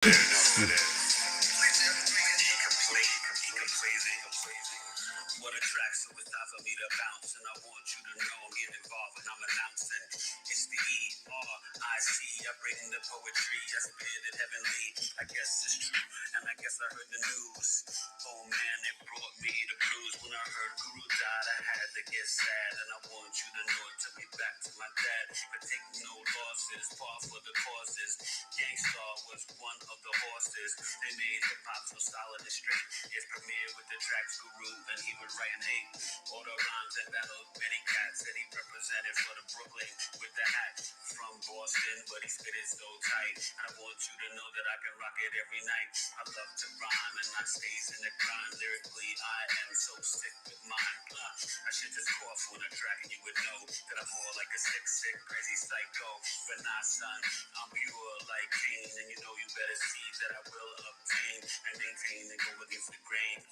What a track, so it's time for me to bounce. And I want you to know I'm getting involved and I'm announcing. It's the ERIC. I bring the poetry, I spit it heavenly. I guess it's true, and I guess I heard the news. Oh man, it brought me the blues. When I heard Guru died, I had to get sad. And I want you to know it took me back to my dad. But take no losses, far for the causes. Gangstar was one of the horses. They made hip hop so solid and straight. It premiered with the tracks Guru, and he would write and hate. All the rhymes and battled many cats. And he represented for the Brooklyn with the hat. From Boston, but he spit it so tight. And I want you to know that I can rock it every night. I love to rhyme and I stays in the grind. Lyrically, I am so sick with mine. I should just cough on a track and you would know that I'm more like a sick, crazy psycho. But not son, I'm pure like Cain. And you know you better see that I will obtain and maintain and go against the grain.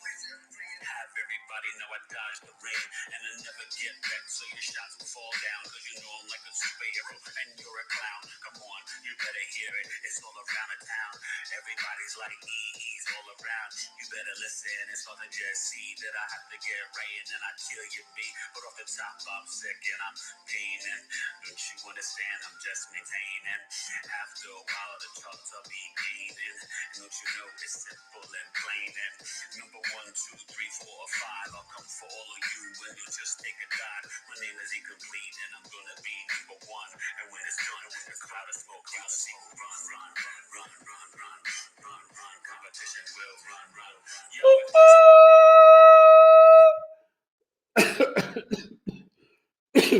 Have everybody know I dodge the rain and I never get back, so your shots will fall down. Cause you know I'm like a superhero and you're a clown. Come on, you better hear it, it's all around the town. Everybody's like he's all around. You better listen, it's hard to just see that I have to get right and then I kill you me. But off the top I'm sick and I'm paining. Don't you understand, I'm just maintaining. After a while the charts will be gaining. And don't you know it's simple and plain. And number 1, 2, 3, 4, or 5, I'll come for all of you when you just take a dive. My name is Incomplete and I'm gonna be number 1. And when it's done, with the cloud of smoke, you'll see run, run, run, run, run, run, run, run. Competition will run, run. Yo,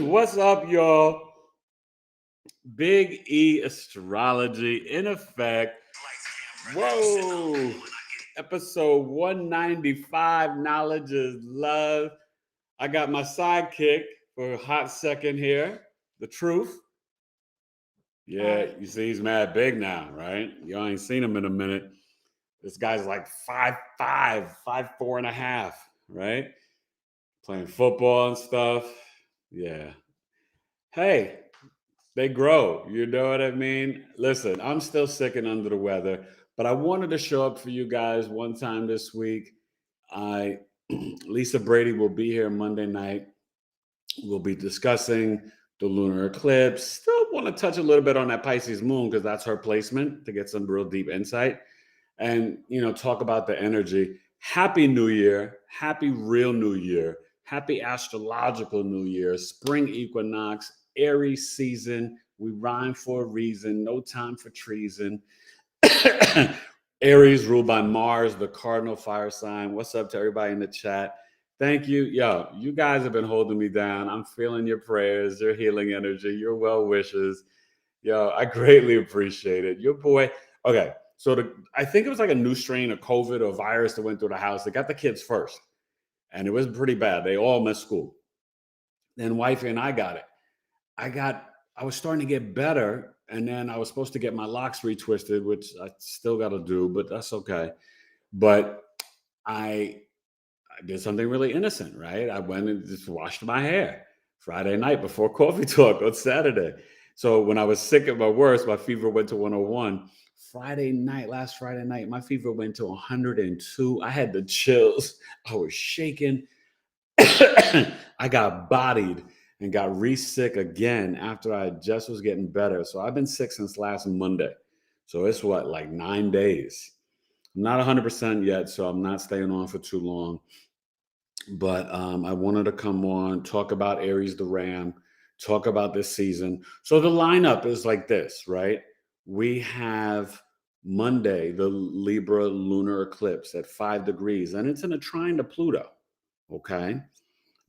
What's up, y'all? Big E Astrology in effect. Whoa. Episode 195, Knowledge is Love. I got my sidekick for a hot second here, the truth. Yeah, you see, he's mad big now, right? Y'all ain't seen him in a minute. This guy's like 5'5", 5'4.5", right? Playing football and stuff. Yeah. Hey, they grow. You know what I mean? Listen, I'm still sick and under the weather, but I wanted to show up for you guys one time this week. Lisa Brady will be here Monday night. We'll be discussing the lunar eclipse. Still want to touch a little bit on that Pisces moon because that's her placement to get some real deep insight and, talk about the energy. Happy New Year. Happy real New Year. Happy astrological New Year. Spring equinox, Aries season. We rhyme for a reason. No time for treason. Aries ruled by Mars, the cardinal fire sign. What's up to everybody in the chat? Thank you. Yo, you guys have been holding me down. I'm feeling your prayers, your healing energy, your well wishes. Yo, I greatly appreciate it. Your boy. Okay, so I think it was like a new strain of COVID or virus that went through the house. They got the kids first, and it was pretty bad. They all missed school. Then wifey and I got it. I was starting to get better, and then I was supposed to get my locks retwisted, which I still got to do, but that's okay. But I did something really innocent, right? I went and just washed my hair Friday night before coffee talk on Saturday. So when I was sick at my worst, my fever went to 101. Last Friday night, my fever went to 102. I had the chills. I was shaking. I got bodied and got re-sick again after I just was getting better. So I've been sick since last Monday. So it's like 9 days. I'm not 100% yet, so I'm not staying on for too long. But I wanted to come on, talk about Aries the Ram, talk about this season. So the lineup is like this, right? We have Monday, the Libra lunar eclipse at 5 degrees, and it's in a trine to Pluto. Okay.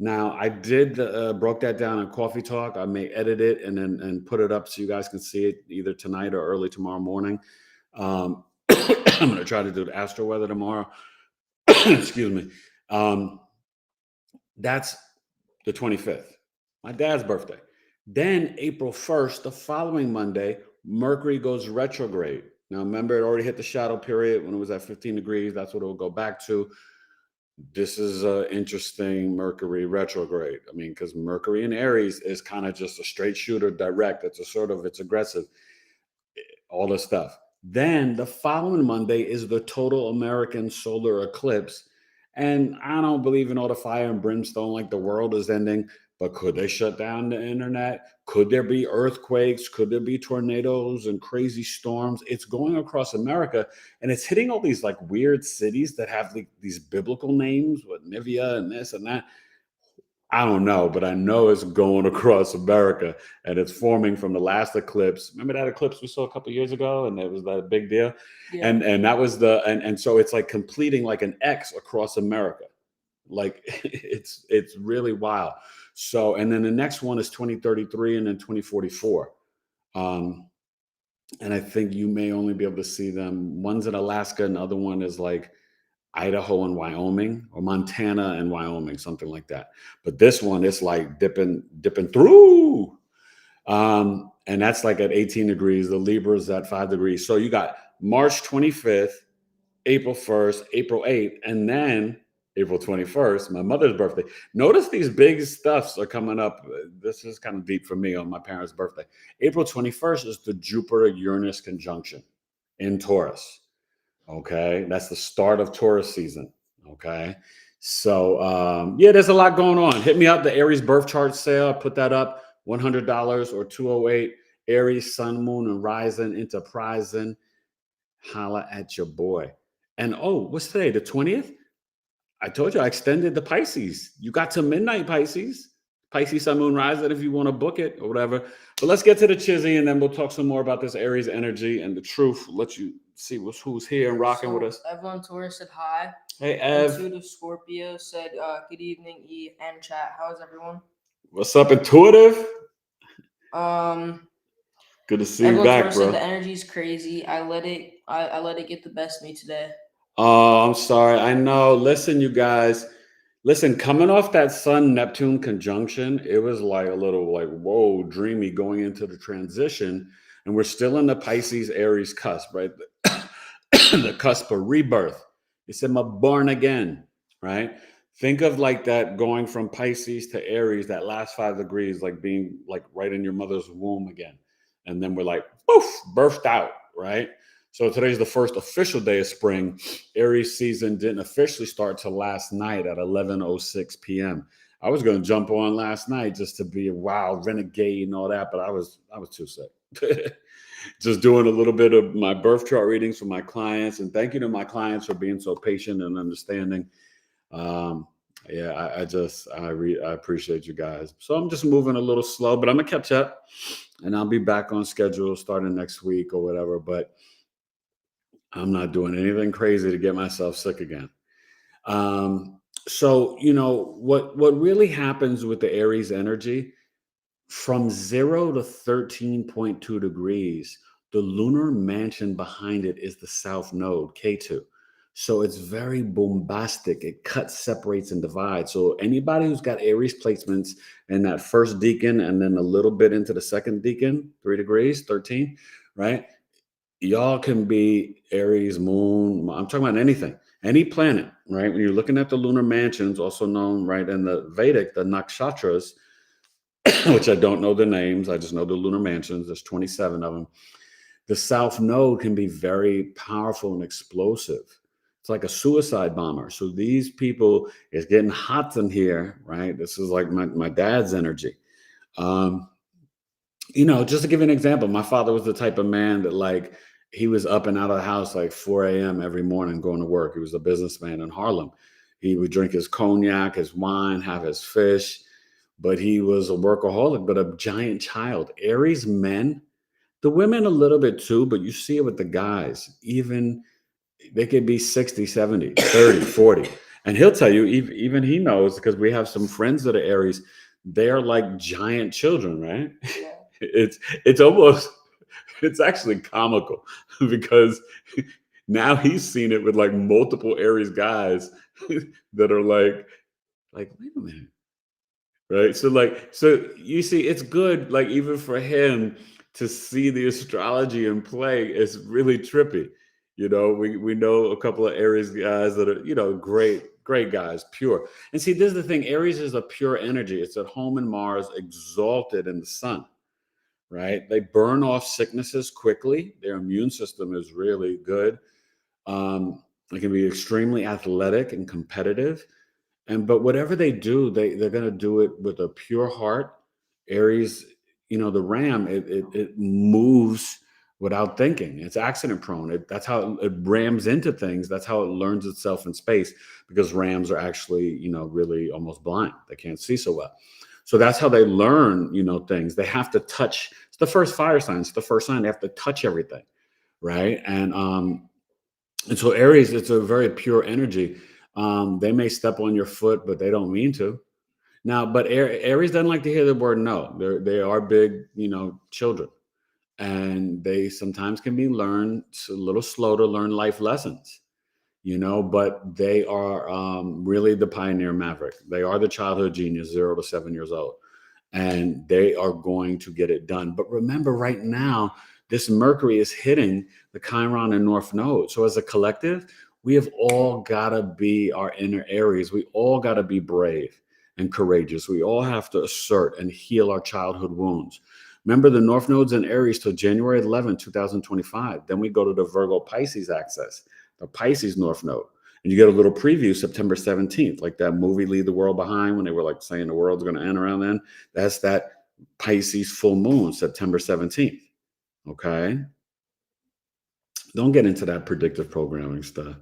Now I did broke that down in Coffee Talk. I may edit it and put it up so you guys can see it either tonight or early tomorrow morning. I'm going to try to do the astro weather tomorrow. Excuse me. That's the 25th, my dad's birthday. Then April 1st, the following Monday, Mercury goes retrograde. Now remember, it already hit the shadow period when it was at 15 degrees. That's what it will go back to. This is an interesting Mercury retrograde. I mean, because Mercury in Aries is kind of just a straight shooter, direct. It's aggressive, all this stuff. Then the following Monday is the total American solar eclipse. And I don't believe in all the fire and brimstone like the world is ending, but could they shut down the internet? Could there be earthquakes? Could there be tornadoes and crazy storms? It's going across America and it's hitting all these like weird cities that have like these biblical names with Nivea and this and that. I don't know, but I know it's going across America and it's forming from the last eclipse. Remember that eclipse we saw a couple years ago, and it was that big deal. Yeah. And that was the and so it's like completing like an X across America. Like it's really wild. So and then the next one is 2033 and then 2044. Um, and I think you may only be able to see them. One's in Alaska, and the other one is like Idaho and Wyoming, or Montana and Wyoming, something like that. But this one is like dipping through. And that's like at 18 degrees. The Libra's at 5 degrees. So you got March 25th, April 1st, April 8th, and then April 21st, my mother's birthday. Notice these big stuffs are coming up. This is kind of deep for me on my parents' birthday. April 21st is the Jupiter Uranus conjunction in Taurus. Okay, that's the start of Taurus season. Okay, so yeah, there's a lot going on. Hit me up, the Aries birth chart sale. I put that up, $100 or 208. Aries, Sun, Moon, and Rising, Enterprising. Holla at your boy. And oh, what's today? The 20th? I told you I extended the Pisces. You got to midnight Pisces. Pisces, Sun, Moon, Rising if you want to book it or whatever. But let's get to the chizzy and then we'll talk some more about this Aries energy and the truth. Let you see who's here and rocking with us. Evelyn Torres said hi. Hey, Ev. Intuitive Scorpio said good evening, E and chat. How's everyone? What's up, Intuitive? Good to see you back, Torres bro. said the energy's crazy. I let it get the best of me today. Oh, I'm sorry. I know. Listen, you guys. Listen, coming off that Sun Neptune conjunction, it was like a little like, whoa, dreamy going into the transition. And we're still in the Pisces Aries cusp, right? The cusp of rebirth. It's in my born again, right? Think of like that going from Pisces to Aries, that last 5 degrees, like being like right in your mother's womb again. And then we're like, poof, birthed out, right? So today's the first official day of spring. Aries season didn't officially start till last night at 11:06 p.m. I was going to jump on last night just to be a wild renegade and all that, but I was too sick. Just doing a little bit of my birth chart readings for my clients, and thank you to my clients for being so patient and understanding. Yeah, I appreciate you guys. So I'm just moving a little slow, but I'm gonna catch up, and I'll be back on schedule starting next week or whatever. But I'm not doing anything crazy to get myself sick again. So you know what really happens with the Aries energy from 0 to 13.2 degrees, the lunar mansion behind it is the south node, K2. So it's very bombastic. It cuts, separates, and divides. So anybody who's got Aries placements in that first decan and then a little bit into the second decan, 3 degrees, 13, right? Y'all can be Aries, moon. I'm talking about anything, any planet, right? When you're looking at the lunar mansions, also known, right, in the Vedic, the nakshatras, which I don't know the names. I just know the lunar mansions. There's 27 of them. The south node can be very powerful and explosive. It's like a suicide bomber. So these people, it's getting hot in here, right? This is like my dad's energy. You know, just to give you an example, my father was the type of man that like he was up and out of the house like 4 a.m. every morning going to work. He was a businessman in Harlem. He would drink his cognac, his wine, have his fish, but he was a workaholic, but a giant child. Aries men, the women a little bit too, but you see it with the guys. Even they could be 60, 70, 30, 40. And he'll tell you, even he knows because we have some friends that are Aries, they're like giant children, right? Yeah. It's almost it's actually comical because now he's seen it with like multiple Aries guys that are like wait a minute, right? So you see, it's good, like even for him to see the astrology in play. It's really trippy. You know, we know a couple of Aries guys that are, you know, great guys, pure. And see, this is the thing: Aries is a pure energy. It's at home in Mars, exalted in the sun. right? They burn off sicknesses quickly. Their immune system is really good. They can be extremely athletic and competitive. And but whatever they do, they're going to do it with a pure heart. Aries, the ram, it moves without thinking. It's accident prone. That's how it rams into things. That's how it learns itself in space, because rams are actually, really almost blind. They can't see so well. So that's how they learn, things. They have to touch. It's the first fire sign. It's the first sign. They have to touch everything, right? And so Aries, it's a very pure energy. They may step on your foot, but they don't mean to. Now, but Aries doesn't like to hear the word no. They are big, children, and they sometimes can be learned a little slow to learn life lessons. But they are really the pioneer maverick. They are the childhood genius, 0 to 7 years old, and they are going to get it done. But remember, right now, this Mercury is hitting the Chiron and North Node. So as a collective, we have all got to be our inner Aries. We all got to be brave and courageous. We all have to assert and heal our childhood wounds. Remember, the North Node's in Aries till January 11, 2025. Then we go to the Virgo Pisces axis, the Pisces North Node. And you get a little preview September 17th, like that movie Leave the World Behind, when they were like saying the world's going to end around then. That's that Pisces full moon, September 17th. Okay. Don't get into that predictive programming stuff.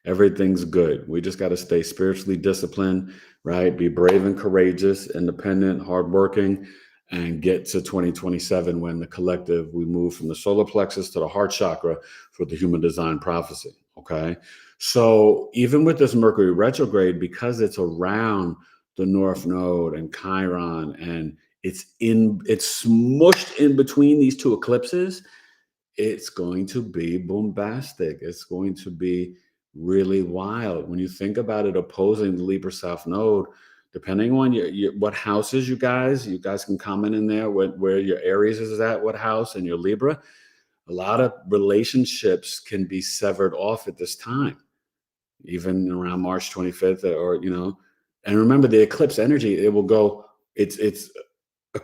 Everything's good. We just got to stay spiritually disciplined, right? Be brave and courageous, independent, hardworking, and get to 2027 when the collective, we move from the solar plexus to the heart chakra for the human design prophecy. Okay. So even with this Mercury retrograde, because it's around the North Node and Chiron, and it's smushed in between these two eclipses, it's going to be bombastic. It's going to be really wild. When you think about it, opposing the Libra South Node, depending on what houses you guys can comment in there where your Aries is at, what house, and your Libra. A lot of relationships can be severed off at this time, even around March 25th, and remember the eclipse energy, it will go, it's a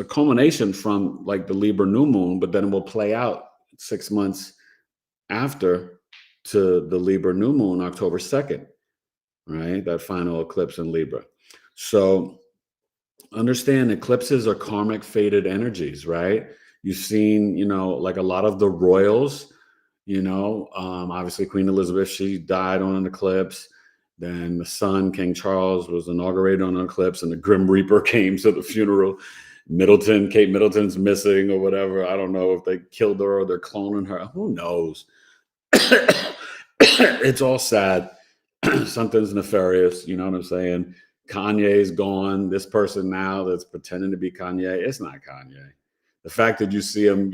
culmination from like the Libra new moon, but then it will play out 6 months after to the Libra new moon, October 2nd, right? That final eclipse in Libra. So understand eclipses are karmic fated energies, right? You've seen, like a lot of the royals, obviously Queen Elizabeth, she died on an eclipse. Then the son, King Charles, was inaugurated on an eclipse, and the Grim Reaper came to the funeral. Kate Middleton's missing or whatever. I don't know if they killed her or they're cloning her. Who knows? It's all sad. Something's nefarious. You know what I'm saying? Kanye's gone. This person now that's pretending to be Kanye, it's not Kanye. The fact that you see him,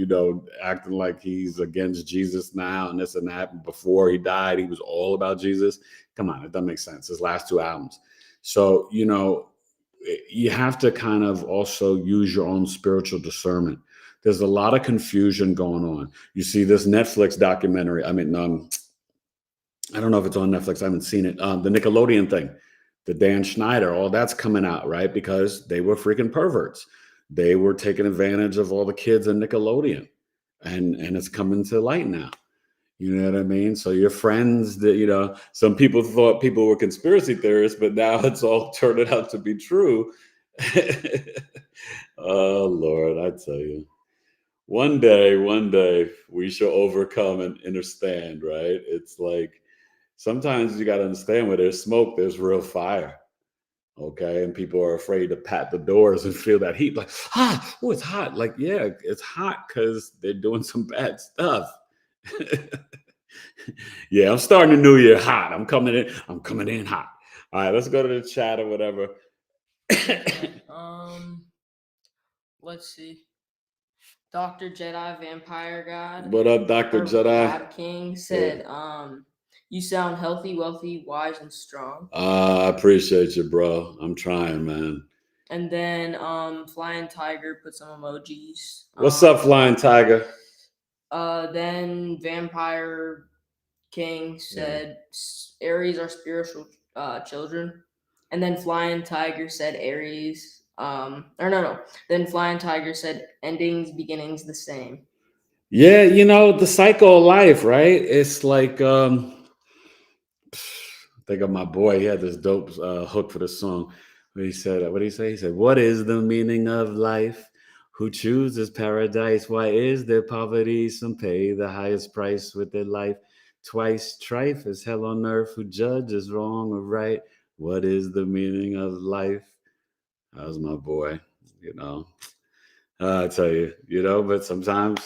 acting like he's against Jesus now and this and that, before he died, he was all about Jesus. Come on, it doesn't make sense. His last two albums. So, you have to kind of also use your own spiritual discernment. There's a lot of confusion going on. You see this Netflix documentary. I don't know if it's on Netflix. I haven't seen it. The Nickelodeon thing, the Dan Schneider, all that's coming out, right? Because they were freaking perverts. They were taking advantage of all the kids in Nickelodeon, and it's coming to light now. You know what I mean? So your friends that, some people thought people were conspiracy theorists, but now it's all turning out to be true. Oh, Lord, I tell you. One day, we shall overcome and understand, right? It's like sometimes you got to understand, where there's smoke, there's real fire. Okay. And people are afraid to pat the doors and feel that heat, like, oh, it's hot. Like, yeah, it's hot because they're doing some bad stuff. Yeah, I'm starting the new year hot. I'm coming in hot. All right, let's go to the chat or whatever. Let's see. Dr. Jedi Vampire God. What up, Dr. Jedi? God King said, you sound healthy, wealthy, wise, and strong. I appreciate you, bro. I'm trying, man. And then Flying Tiger put some emojis. What's up, Flying Tiger? Then Vampire King said, Aries are spiritual children. And then Flying Tiger said Aries Or no. Then Flying Tiger said, endings, beginnings, the same. Yeah, the cycle of life, right? It's like think of my boy. He had this dope hook for the song. Where he said, "What did he say?" He said, "What is the meaning of life? Who chooses paradise? Why is there poverty? Some pay the highest price with their life. Twice strife is hell on earth. Who judges wrong or right? What is the meaning of life?" That was my boy. You know, I tell you, but sometimes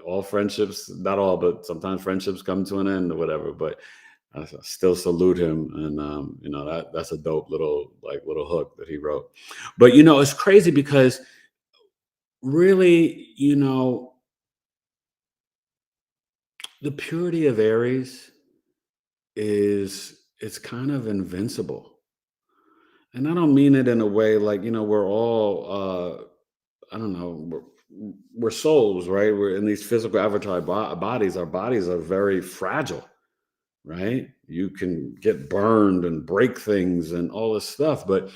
all friendships, not all, but sometimes friendships come to an end or whatever. But I still salute him, and that's a dope little hook that he wrote. But it's crazy because really, the purity of Aries is it's kind of invincible, and I don't mean it in a way like we're all I don't know. We're souls, right? We're in these physical avatar bodies. Our bodies are very fragile, right? You can get burned and break things and all this stuff, but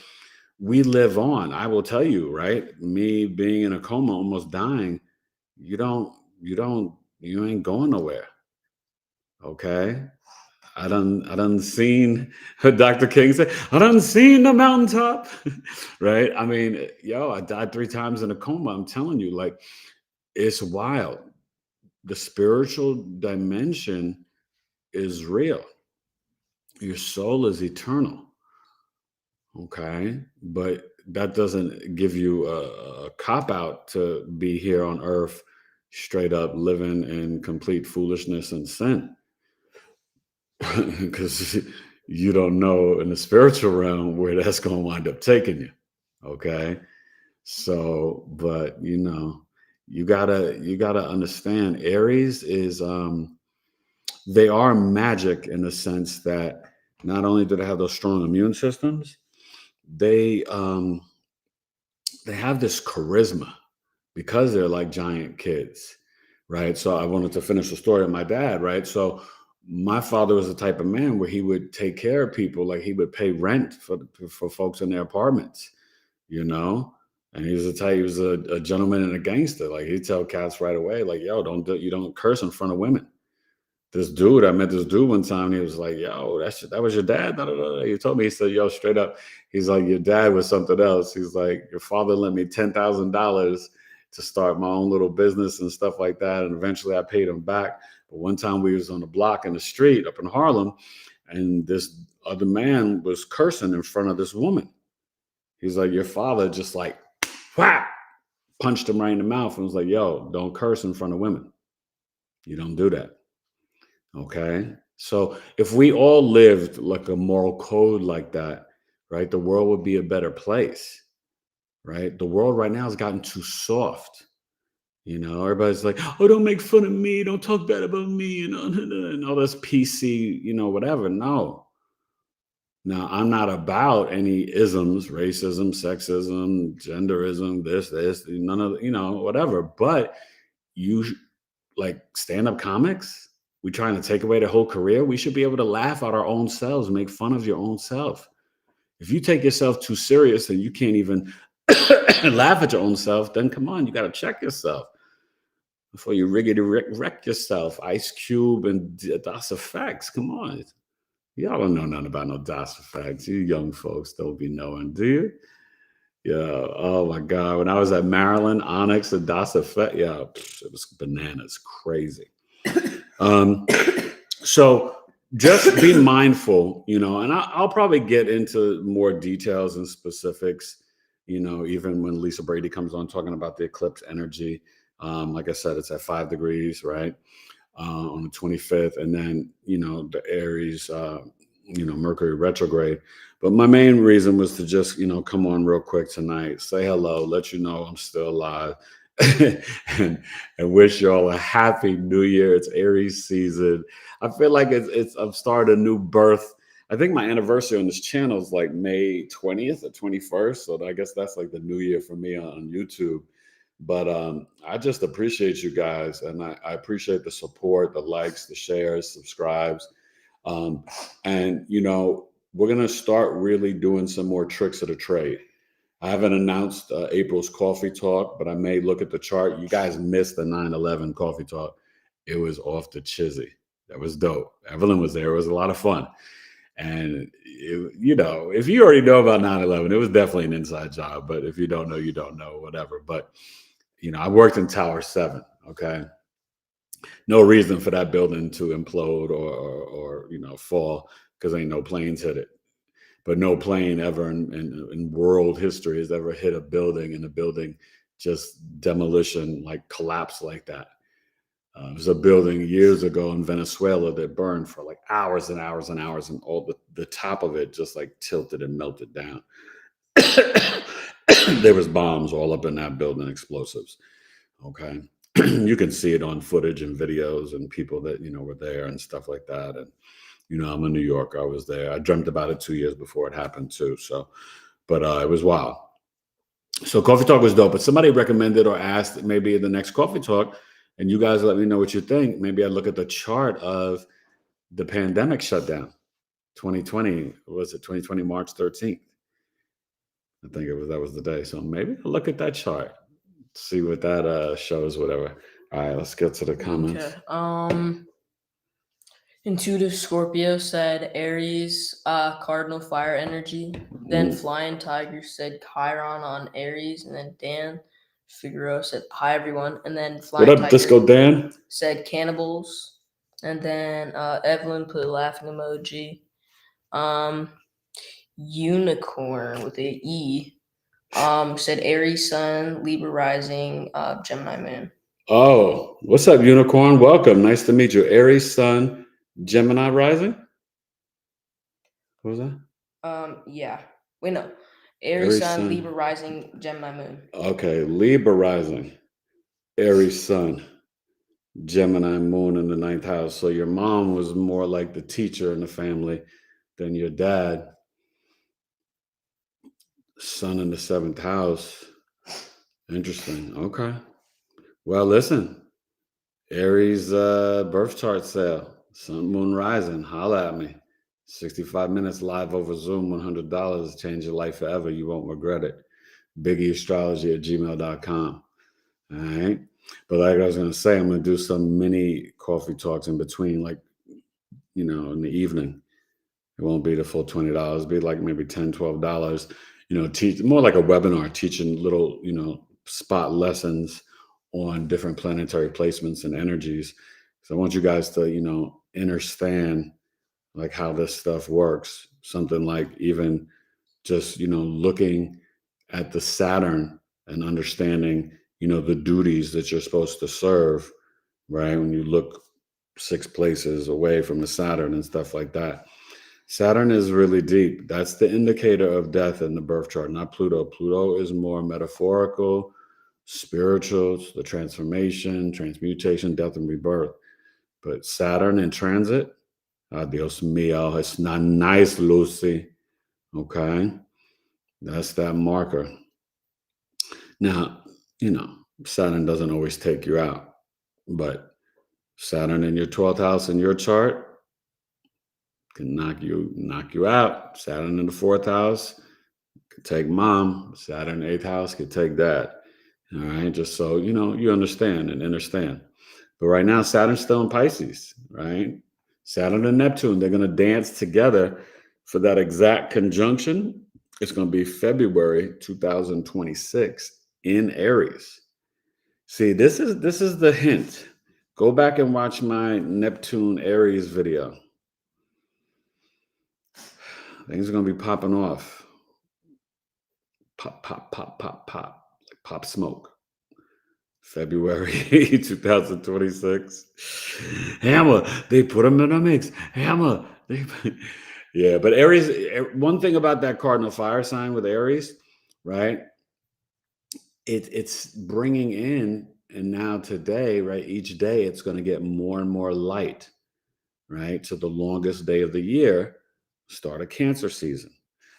we live on. I will tell you, right? Me being in a coma, almost dying, you don't, you ain't going nowhere. Okay. I done seen Dr. King say, I done seen the mountaintop. Right. I mean, I died 3 times in a coma. I'm telling you, like, it's wild. The spiritual dimension is real. Your soul is eternal. Okay. But that doesn't give you a cop out to be here on earth, straight up living in complete foolishness and sin. Because you don't know in the spiritual realm where that's going to wind up taking you. Okay. So, but you gotta understand Aries is they are magic in the sense that not only do they have those strong immune systems, they they have this charisma because they're like giant kids, right? So I wanted to finish the story of my dad, right? So my father was the type of man where he would take care of people, like he would pay rent for folks in their apartments, you know. And he was the type, he was a gentleman and a gangster. Like he'd tell cats right away, like, "Yo, you don't curse in front of women." I met this dude one time. And he was like, "Yo, that was your dad." Da, da, da, da. He told me, he said, "Yo, straight up." He's like, "Your dad was something else." He's like, "Your father lent me $10,000 to start my own little business and stuff like that, and eventually I paid him back." But one time we was on the block in the street up in Harlem, and this other man was cursing in front of this woman. He's like, "Your father just like whap punched him right in the mouth and was like, 'Yo, don't curse in front of women. You don't do that.'" Okay. So if we all lived like a moral code like that, right, the world would be a better place, right? The world right now has gotten too soft. Everybody's like, "Oh, don't make fun of me. Don't talk bad about me," and all this PC, whatever. No. Now, I'm not about any isms, racism, sexism, genderism, this, none of, whatever. But you like stand-up comics, we trying to take away their whole career. We should be able to laugh at our own selves, make fun of your own self. If you take yourself too serious and you can't even laugh at your own self, then come on, you got to check yourself before you riggedy wreck yourself. Ice Cube and Das Effects, come on. Y'all don't know nothing about no Das Effects. You young folks don't be knowing, do you? Yeah. Oh my God. When I was at Maryland, Onyx and Das Effect, yeah, it was bananas, crazy. Um, so just be mindful, and I'll probably get into more details and specifics, even when Lisa Brady comes on talking about the eclipse energy. Like I said, it's at 5 degrees, right? On the 25th, and then the Aries, Mercury retrograde. But my main reason was to just come on real quick tonight, say hello, let you know I'm still alive, and wish y'all a happy New Year. It's Aries season. I feel like it's I've started a new birth. I think my anniversary on this channel is like May 20th or 21st, so I guess that's like the new year for me on YouTube. But I just appreciate you guys, and I appreciate the support, the likes, the shares, subscribes. And we're gonna start really doing some more tricks of the trade. I haven't announced April's coffee talk, but I may look at the chart. You guys missed the 9/11 coffee talk. It was off the chizzy. That was dope. Evelyn was there. It was a lot of fun. And, if you already know about 9/11, it was definitely an inside job. But if you don't know, you don't know, whatever. But, I worked in Tower 7. Okay. No reason for that building to implode or fall because ain't no planes hit it. But no plane ever in world history has ever hit a building and the building just demolition, like collapse like that. There's a building years ago in Venezuela that burned for like hours and hours and hours, and all the top of it just like tilted and melted down. There was bombs all up in that building, explosives. Okay. You can see it on footage and videos and people that, were there and stuff like that. And, I'm a New Yorker. I was there. I dreamt about it 2 years before it happened too. So, but it was wild. So Coffee Talk was dope, but somebody recommended or asked maybe the next Coffee Talk, and you guys let me know what you think. Maybe I look at the chart of the pandemic shutdown, 2020. Was it 2020 March 13th? I think that was the day. So maybe I'll look at that chart, see what that shows, whatever. All right, let's get to the comments. Okay. Intuitive Scorpio said Aries, Cardinal Fire Energy. Then Flying Tiger said Chiron on Aries, and then Dan Figueroa said hi everyone, and then Flying What up, Tiger Disco Dan? said cannibals, and then Evelyn put a laughing emoji. Unicorn with a E said Aries Sun, Libra Rising, Gemini Moon. Oh, what's up, Unicorn? Welcome. Nice to meet you. Aries Sun, Gemini Rising? What was that? Yeah. Wait, no. Aries Sun, Libra Rising, Gemini Moon. Okay, Libra Rising, Aries Sun, Gemini Moon in the 9th house. So your mom was more like the teacher in the family than your dad. Sun in the 7th house. Interesting. Okay. Well, listen. Aries birth chart sale. Sun, Moon, Rising. Holla at me. 65 minutes live over Zoom, $100. Change your life forever. You won't regret it. BigEAstrology at gmail.com. All right. But like I was going to say, I'm going to do some mini coffee talks in between, like, in the evening. It won't be the full $20. It'll be like maybe $10, $12. Teach more like a webinar, teaching little, spot lessons on different planetary placements and energies. So I want you guys to, understand like how this stuff works. Something like even just, looking at the Saturn and understanding, the duties that you're supposed to serve, right? When you look 6 places away from the Saturn and stuff like that. Saturn is really deep. That's the indicator of death in the birth chart, not Pluto. Pluto is more metaphorical, spiritual, it's the transformation, transmutation, death, and rebirth. But Saturn in transit, Dios mío, it's not nice, Lucy. Okay? That's that marker. Now, Saturn doesn't always take you out, but Saturn in your 12th house in your chart can knock you out. Saturn in the 4th house could take mom. Saturn 8th house could take dad. All right, just so you understand and understand. But right now, Saturn's still in Pisces, right? Saturn and Neptune, they're going to dance together for that exact conjunction. It's going to be February 2026 in Aries. See, this is the hint. Go back and watch my Neptune Aries video. Things are going to be popping off. Pop, pop, pop, pop, pop. Like pop smoke. February 2026. Hammer, they put them in a mix. Hammer. Yeah, but Aries, one thing about that cardinal fire sign with Aries, right? It's bringing in, and now today, right? Each day it's going to get more and more light, right? To the longest day of the year, start a Cancer season.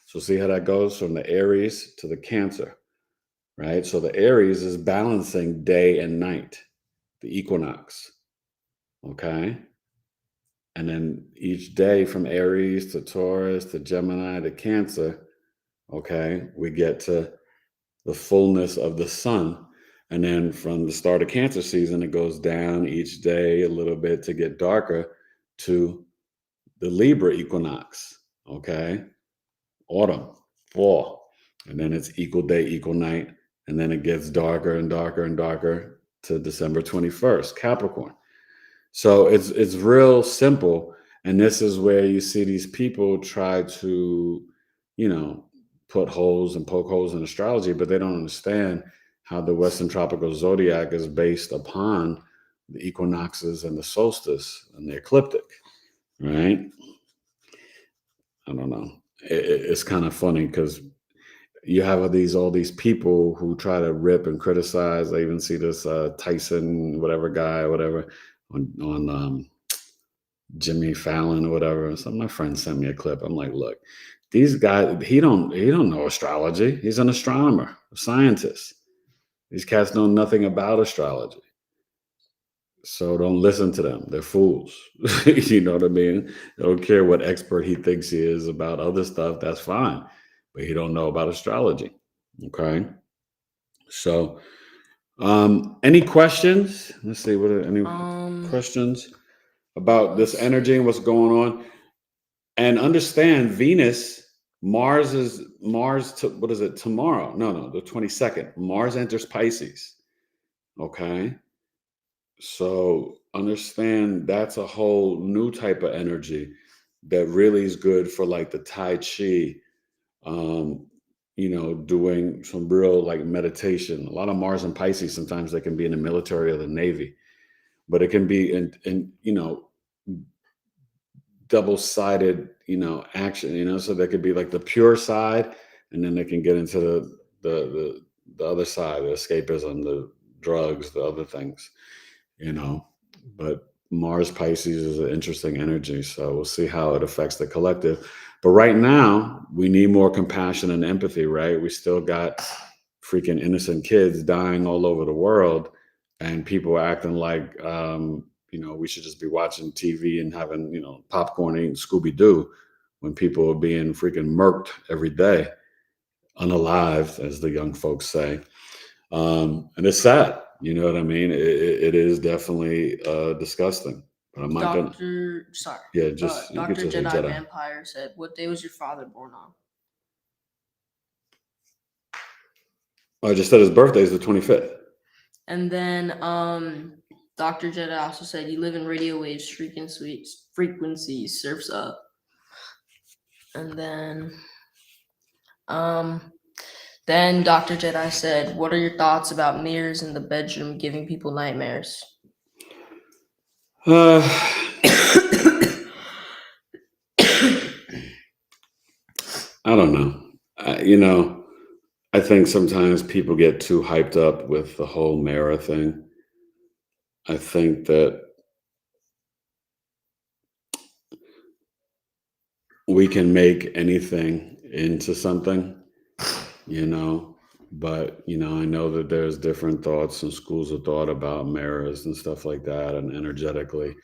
So see how that goes from the Aries to the Cancer, right? So the Aries is balancing day and night, the equinox, okay? And then each day from Aries to Taurus to Gemini to Cancer, okay, we get to the fullness of the sun. And then from the start of Cancer season, it goes down each day a little bit to get darker to the Libra equinox. Okay. Autumn, fall. And then it's equal day, equal night. And then it gets darker and darker and darker to December 21st, Capricorn. So it's real simple. And this is where you see these people try to, you know, put holes and poke holes in astrology, but they don't understand how the Western tropical zodiac is based upon the equinoxes and the solstice and the ecliptic, right? I don't know. It's kind of funny because you have all these people who try to rip and criticize. I even see this Tyson, whatever guy, or whatever, on Jimmy Fallon or whatever. Some of my friends sent me a clip. I'm like, look, these guys, he don't know astrology. He's an astronomer, a scientist. These cats know nothing about astrology. So don't listen to them. They're fools. You know what I mean? They don't care what expert he thinks he is about other stuff. That's fine. But he don't know about astrology. Okay. So any questions? Let's see. What are any questions about this energy and what's going on? And understand Venus, Mars, what is it, tomorrow? No, the 22nd. Mars enters Pisces. Okay. So understand that's a whole new type of energy that really is good for like the Tai Chi, um, doing some real like meditation. A lot of Mars and Pisces, sometimes they can be in the military or the Navy, but it can be in double-sided, action, so they could be like the pure side, and then they can get into the other side, the escapism, the drugs, the other things, you know. But Mars Pisces is an interesting energy, so we'll see how it affects the collective. But right now, we need more compassion and empathy, right? We still got freaking innocent kids dying all over the world, and people acting like we should just be watching TV and having popcorn, eating Scooby Doo, when people are being freaking murked every day, unalived, as the young folks say. And it's sad. You know what I mean? It is definitely disgusting. But I'm not gonna. Sorry. Yeah, just you Dr. could just say Jedi Jedi. Vampire said, "What day was your father born on?" I just said his birthday is the 25th. And then Dr. Jedi also said, "You live in radio waves, frequencies, surfs up." And then Dr. Jedi said, "What are your thoughts about mirrors in the bedroom giving people nightmares?" I don't know. I think sometimes people get too hyped up with the whole mirror thing. I think that we can make anything into something, but I know that there's different thoughts and schools of thought about mirrors and stuff like that, and energetically.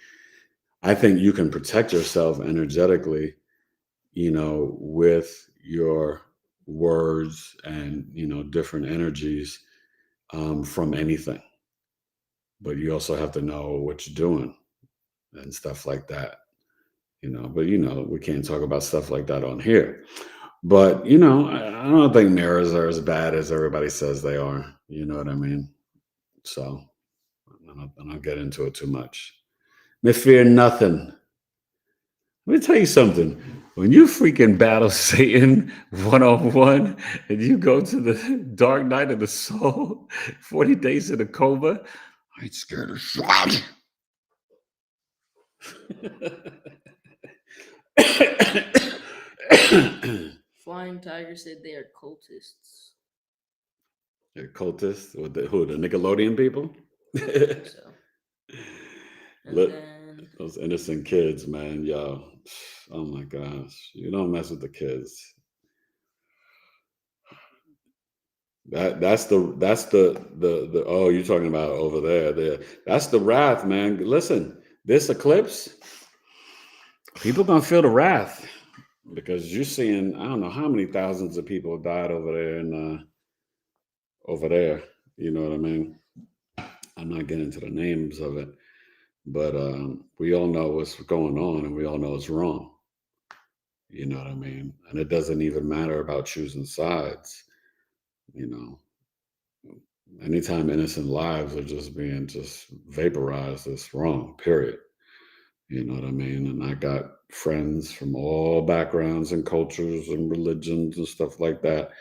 I think you can protect yourself energetically, with your words and different energies, from anything. But you also have to know what you're doing and stuff like that, but we can't talk about stuff like that on here. But I don't think mirrors are as bad as everybody says they are. You know what I mean? So I don't get into it too much. Me fear nothing. Let me tell you something. When you freaking battle Satan one-on-one and you go to the dark night of the soul, 40 days in a coma, I ain't scared of shit. Flying Tiger said they are cultists. They're cultists? Who, the Nickelodeon people? I think so. Look, those innocent kids, man, yo. Oh my gosh. You don't mess with the kids. That's the oh, you're talking about over there. That's the wrath, man. Listen, this eclipse, people gonna feel the wrath, because you're seeing, I don't know how many thousands of people died over there in over there. You know what I mean? I'm not getting into the names of it, but we all know what's going on, and we all know it's wrong. You know what I mean? And it doesn't even matter about choosing sides. You know, anytime innocent lives are just being just vaporized, it's wrong. Period. You know what I mean? And I got friends from all backgrounds and cultures and religions and stuff like that.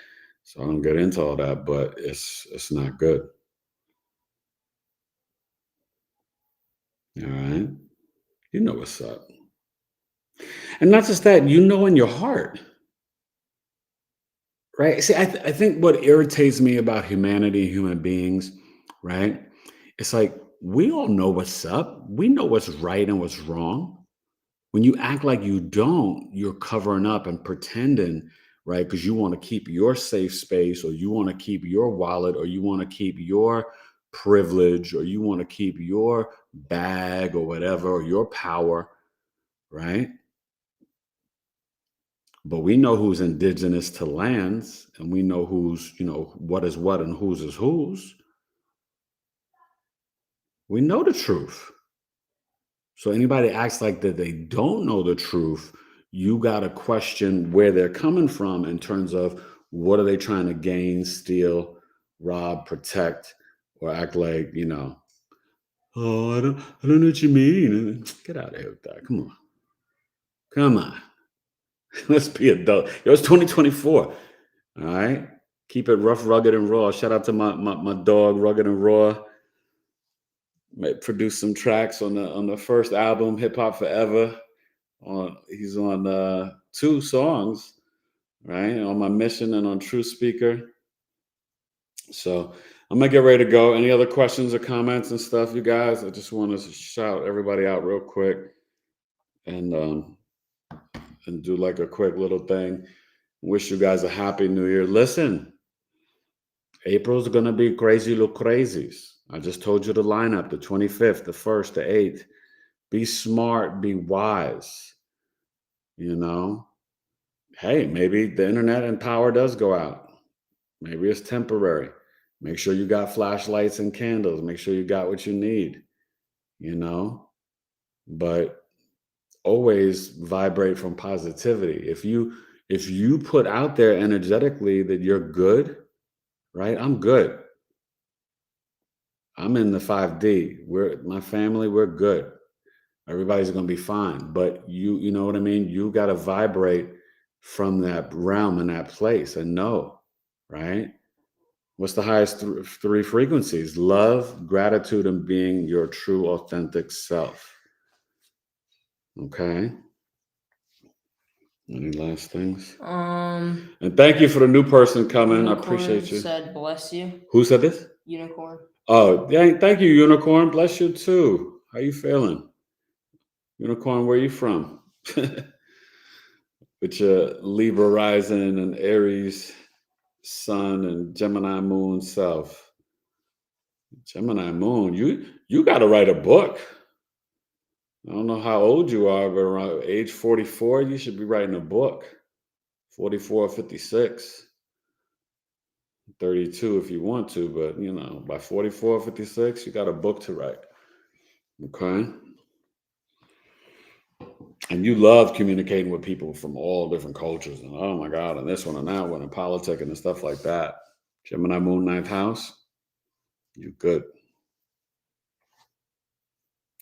So I don't get into all that, but it's not good. All right. You know what's up. And not just that, you know in your heart, right? See, I think what irritates me about humanity, human beings, right? It's like we all know what's up. We know what's right and what's wrong. When you act like you don't, you're covering up and pretending, right? Because you want to keep your safe space, or you want to keep your wallet, or you want to keep your privilege, or you want to keep your bag or whatever, or your power, right? But we know who's indigenous to lands, and we know who's, what is what and whose is whose. We know the truth. So anybody acts like that they don't know the truth, you got to question where they're coming from in terms of what are they trying to gain, steal, rob, protect, or act like, oh, I don't know what you mean. Get out of here with that. Come on. Come on. Let's be adult. Yo, it's 2024. All right. Keep it rough, rugged, and raw. Shout out to my dog, Rugged and Raw. Might produce some tracks on the first album, Hip Hop Forever. He's on 2 songs, right? On My Mission and on True Speaker. So I'm gonna get ready to go. Any other questions or comments and stuff, you guys? I just want to shout everybody out real quick and do like a quick little thing. Wish you guys a happy new year. Listen, April's gonna be crazy little crazies. I just told you the lineup: the 25th, the 1st, the 8th. Be smart, be wise. You know, hey, maybe the internet and power does go out. Maybe it's temporary. Make sure you got flashlights and candles. Make sure you got what you need, you know? But always vibrate from positivity. If you put out there energetically that you're good, right? I'm good. I'm in the 5D. My family, we're good. Everybody's going to be fine. But you know what I mean? You got to vibrate from that realm and that place and know, right? What's the highest 3 frequencies? Love, gratitude, and being your true, authentic self. Okay. Any last things? And thank you for the new person coming. Unicorn I appreciate you. said, bless you. Who said this? Unicorn. Oh, thank you, Unicorn. Bless you too. How you feeling? Unicorn, where you from? With your Libra rising and Aries sun and Gemini moon self. Gemini moon, you got to write a book. I don't know how old you are, but around age 44, you should be writing a book. 44, 56, 32 if you want to, but by 44, 56, you got a book to write. Okay? And you love communicating with people from all different cultures, and oh my God, and this one and that one, and politics and stuff like that. Gemini moon, 9th house, you're good.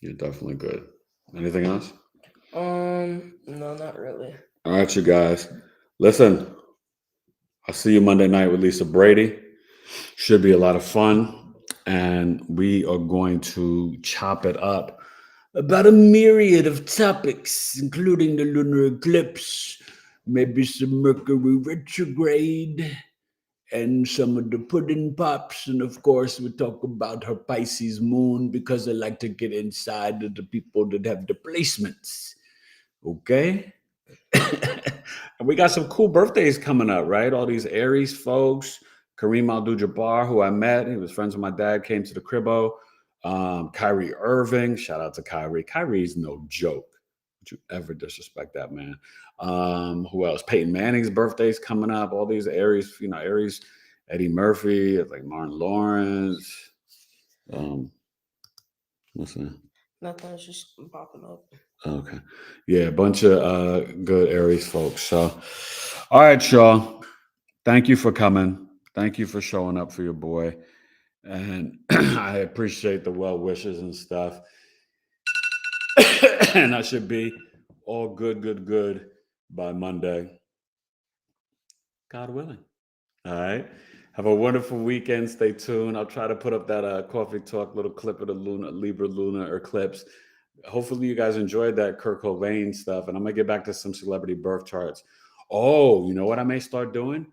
You're definitely good. Anything else? No, not really. All right, you guys. Listen, I'll see you Monday night with Lisa Brady. Should be a lot of fun. And we are going to chop it up about a myriad of topics, including the lunar eclipse, maybe some Mercury retrograde, and some of the pudding pops. And of course, we talk about her Pisces moon because I like to get inside of the people that have the placements. Okay? And we got some cool birthdays coming up, right? All these Aries folks. Kareem Abdul-Jabbar, who I met, he was friends with my dad, came to the cribbo. Kyrie Irving, shout out to Kyrie. Kyrie's no joke. Would you ever disrespect that man? Who else? Peyton Manning's birthday's coming up. All these Aries, Aries Eddie Murphy, it's like Martin Lawrence. What's that? Nothing, it's just popping up. Okay. Yeah, a bunch of good Aries folks. So, all right, y'all. Thank you for coming. Thank you for showing up for your boy. And I appreciate the well wishes and stuff. And I should be all good by Monday. God willing. All right. Have a wonderful weekend. Stay tuned. I'll try to put up that coffee talk little clip of the Libra lunar eclipse. Hopefully you guys enjoyed that Kurt Cobain stuff, and I'm gonna get back to some celebrity birth charts. Oh, you know what I may start doing?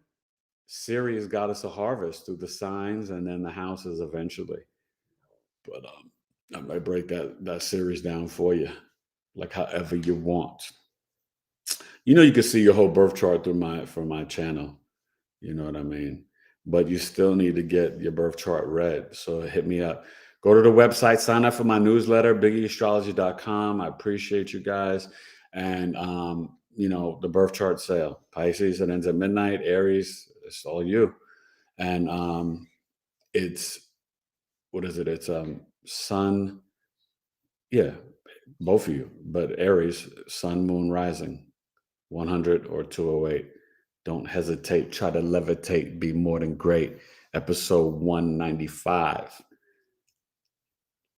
Sirius got us a harvest through the signs and then the houses eventually. But I might break that series down for you, like however you want. You can see your whole birth chart from my channel. You know what I mean? But you still need to get your birth chart read. So hit me up. Go to the website, sign up for my newsletter, BigEAstrology.com. I appreciate you guys. And, the birth chart sale. Pisces, it ends at midnight. Aries, it's all you. And it's, what is it? It's sun, yeah, both of you. But Aries, sun, moon, rising, 100 or 208. Don't hesitate. Try to levitate. Be more than great. Episode 195.